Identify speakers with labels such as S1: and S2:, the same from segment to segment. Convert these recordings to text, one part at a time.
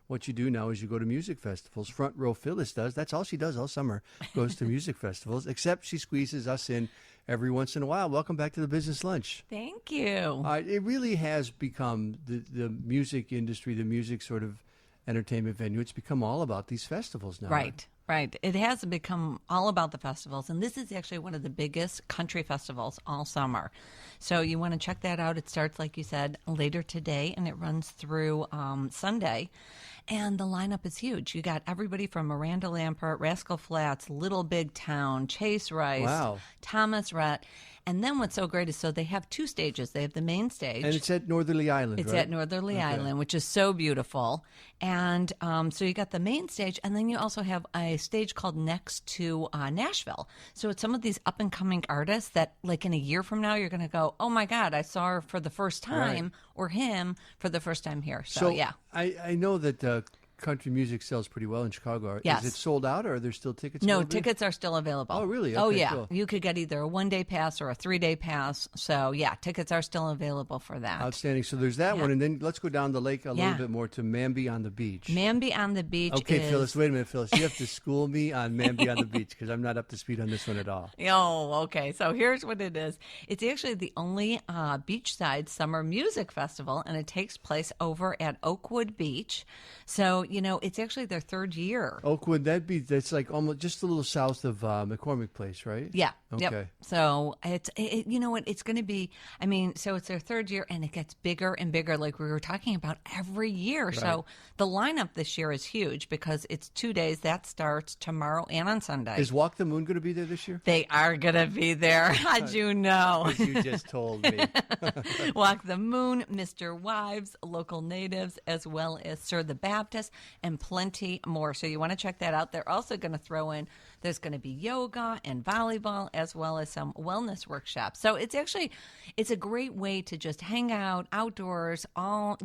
S1: what you do now is you go to music festivals. Front Row Phyllis does. That's all she does all summer, goes to music festivals, except she squeezes us in every once in a while. Welcome back to the Business Lunch.
S2: Thank you.
S1: It really has become the music industry, the music sort of entertainment venue. It's become all about these festivals now.
S2: Right. It has become all about the festivals, and this is actually one of the biggest country festivals all summer. So you want to check that out. It starts, like you said, later today, and it runs through Sunday. And the lineup is huge. You got everybody from Miranda Lambert, Rascal Flatts, Little Big Town, Chase Rice, Thomas Rhett. And then what's so great is they have two stages. They have the main stage.
S1: And it's at Northerly Island,
S2: It's
S1: right?
S2: at Northerly Island, which is so beautiful. And so you got the main stage, and then you also have a stage called Next to Nashville. So it's some of these up-and-coming artists that, like in a year from now, you're going to go, oh, my God, I saw her for the first time, or him for the first time here. So yeah.
S1: I know that country music sells pretty well in Chicago.
S2: Yes.
S1: Is it sold out, or are there still tickets?
S2: No, tickets are still available.
S1: Oh, really?
S2: Okay,
S1: yeah.
S2: Cool. You could get either a one-day pass or a three-day pass. So, yeah, tickets are still available for that.
S1: Outstanding. So there's that one, and then let's go down the lake a little bit more to Mamby on the Beach.
S2: Mamby on the Beach
S1: Okay, Phyllis, wait a minute, Phyllis. You have to school me on Mamby on the Beach because I'm not up to speed on this one at all.
S2: Oh, okay. So here's what it is. It's actually the only beachside summer music festival, and it takes place over at Oakwood Beach. So, it's actually their third year.
S1: Oakwood, that's like almost just a little south of McCormick Place, right?
S2: Yeah.
S1: Okay.
S2: Yep. So you know what? It's going to be, so it's their third year, and it gets bigger and bigger, like we were talking about every year. Right. So the lineup this year is huge because it's 2 days. That starts tomorrow and on Sunday.
S1: Is Walk the Moon going to be there this year?
S2: They are going to be there. How'd you know?
S1: You just told me.
S2: Walk the Moon, Mr. Wives, local natives, as well as Sir the Baptist, and plenty more. So you want to check that out. They're also going to throw in, there's going to be yoga and volleyball, as well as some wellness workshops. So it's a great way to just hang out outdoors all,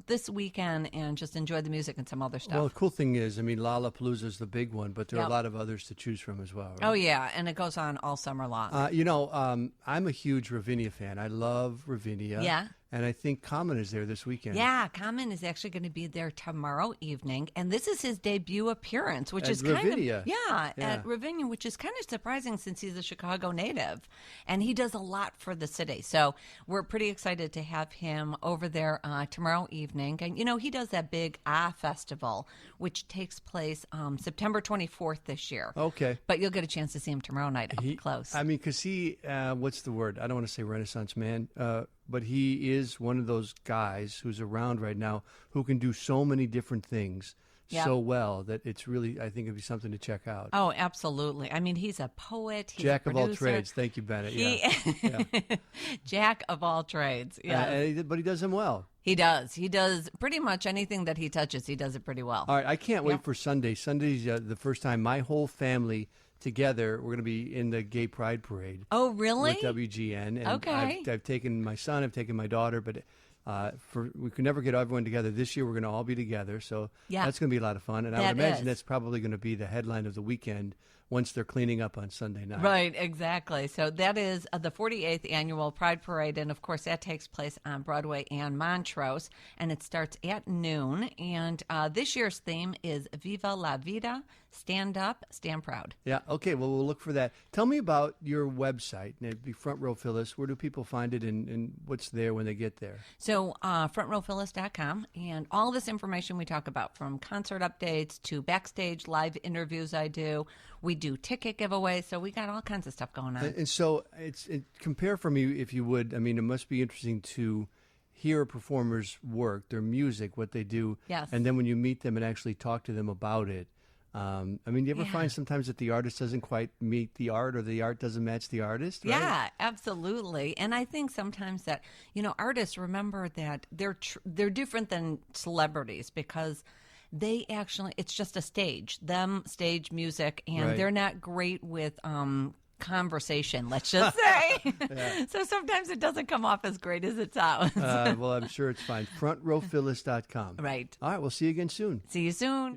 S2: this weekend and just enjoy the music and some other stuff.
S1: Well, the cool thing is, Lollapalooza is the big one, but there are a lot of others to choose from as well. Right?
S2: Oh, yeah. And it goes on all summer long.
S1: I'm a huge Ravinia fan. I love Ravinia.
S2: Yeah.
S1: And I think Common is there this weekend.
S2: Yeah, Common is actually going to be there tomorrow evening, and this is his debut appearance, which is
S1: Ravinia.
S2: At Ravinia, which is kind of surprising since he's a Chicago native, and he does a lot for the city. So we're pretty excited to have him over there tomorrow evening. And he does that big Festival, which takes place September 24th this year.
S1: Okay,
S2: but you'll get a chance to see him tomorrow night up close.
S1: Because he, what's the word? I don't want to say Renaissance man. But he is one of those guys who's around right now who can do so many different things so well that it's really, I think it'd be something to check out.
S2: Oh, absolutely. He's a poet. He's
S1: Jack
S2: a
S1: of all trades. Thank you, Bennett.
S2: Jack of all trades. Yeah.
S1: But he does them well.
S2: He does. He does pretty much anything that he touches. He does it pretty well.
S1: All right. I can't wait for Sunday. Sunday's the first time my whole family together, we're going to be in the Gay Pride Parade.
S2: Oh, really?
S1: With WGN. And
S2: okay.
S1: I've taken my son, I've taken my daughter, but we could never get everyone together. This year, we're going to all be together, so that's going to be a lot of fun. And I would imagine that's probably going to be the headline of the weekend once they're cleaning up on Sunday night.
S2: Right, exactly. So that is the 48th Annual Pride Parade, and of course that takes place on Broadway and Montrose, and it starts at noon. And this year's theme is Viva la Vida, Stand Up, Stand Proud.
S1: Yeah, okay, well, we'll look for that. Tell me about your website, and it'd be Front Row Phyllis. Where do people find it, and what's there when they get there?
S2: So frontrowphyllis.com, and all this information we talk about, from concert updates to backstage live interviews I do. We do ticket giveaways, so we got all kinds of stuff going on.
S1: And so compare for me, if you would. It must be interesting to hear a performer's work, their music, what they do.
S2: Yes.
S1: And then when you meet them and actually talk to them about it. Do you ever find sometimes that the artist doesn't quite meet the art, or the art doesn't match the artist? Right?
S2: Yeah, absolutely. And I think sometimes that, artists remember that they're different than celebrities because they actually, it's just a stage, stage music, and they're not great with conversation, let's just say. So sometimes it doesn't come off as great as it sounds.
S1: Well, I'm sure it's fine. FrontRowPhyllis.com.
S2: Right.
S1: All right, we'll see you again soon.
S2: See you soon.